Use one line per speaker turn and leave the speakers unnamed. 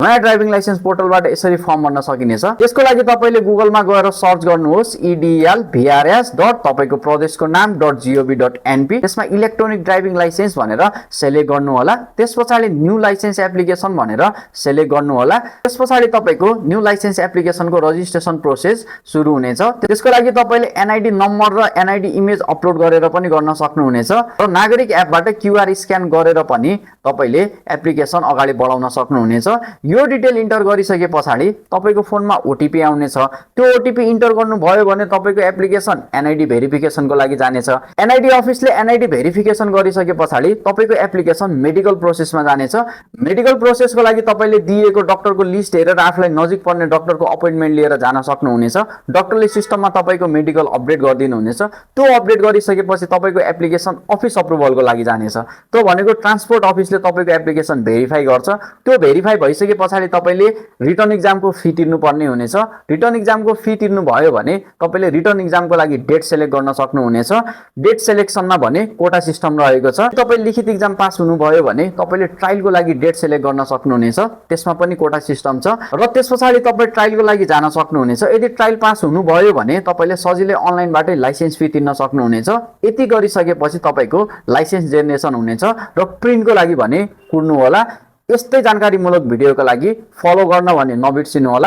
नयाँ driving licence पोर्टलबाट यसरी फर्म भर्न सकिनेछ। त्यसको लागि तपाईले गुगलमा गएर सर्च गर्नुहोस् edlvrs डट तपाईको प्रदेशको नाम .gov.np। त्यसमा इलेक्ट्रोनिक ड्राइभिङ लाइसेन्स भनेर सेलेक्ट गर्नु होला। त्यसपछि न्यू लाइसेन्स एप्लिकेसन भनेर सेलेक्ट गर्नु होला। त्यसपछि तपाईको न्यू लाइसेन्स एप्लिकेसनको रजिस्ट्रेसन प्रोसेस सुरु हुनेछ। त्यसको लागि तपाईले एनआईडी नम्बर र एनआईडी इमेज अपलोड गरेर पनि गर्न सक्नुहुनेछ र नागरिक एपबाट क्यूआर स्क्यान गरेर पनि तपाईले एप्लिकेसन अगाडि बढाउन सक्नुहुनेछ। यो डिटेल इन्टर गरिसके पछाडि तपाईको फोनमा ओटीपी आउनेछ। त्यो ओटीपी इन्टर गर्नुभयो भने तपाईको एप्लिकेसन एनआईडी भेरिफिकेसनको लागि जानेछ। एनआईडी अफिसले एनआईडी भेरिफिकेसन गरिसके पछाडि तपाईको एप्लिकेसन मेडिकल प्रोसेसमा जानेछ। मेडिकल प्रोसेसको लागि तपाईले दिएको डाक्टरको लिस्ट हेरेर आफूलाई नजिक पर्ने डाक्टरको अपोइन्टमेन्ट लिएर जान सक्नुहुनेछ। डाक्टरले सिस्टममा तपाईको मेडिकल अपडेट गरिदिनु हुनेछ। त्यो अपडेट गरिसकेपछि तपाईको एप्लिकेसन अफिस अप्रुभलको लागि जानेछ। त्यो भनेको ट्रान्सपोर्ट अफिसले तपाईको एप्लिकेसन भेरिफाई गर्छ। त्यो भेरिफाई भइसके पछाडि तपाईले रिटर्न एक्जामको फी तिर्नु पर्ने हुनेछ। रिटर्न एक्जामको फी तिर्नु भयो भने तपाईले रिटर्न एक्जामको लागि डेट सेलेक्ट गर्न सक्नुहुनेछ। डेट सेलेक्सनमा भने कोटा सिस्टम रहेको छ। तपाईले लिखित एक्जाम पास हुनुभयो भने तपाईले ट्रायलको लागि डेट सेलेक्ट गर्न सक्नुहुनेछ। त्यसमा पनि कोटा सिस्टम छ र त्यसपछि तपाई ट्रायलको लागि जान सक्नुहुनेछ। यदि ट्रायल पास हुनुभयो भने तपाईले सजिलै अनलाइनबाटै लाइसेन्स फी तिर्न सक्नुहुनेछ। यति गरिसकेपछि तपाईको लाइसेन्स जेनेरेसन हुनेछ र प्रिन्टको लागि भने कुर्नु होला। यस्तै जानकारीमूलक भिडियोको लागि फलो गर्न भने नबिर्सिनु होला।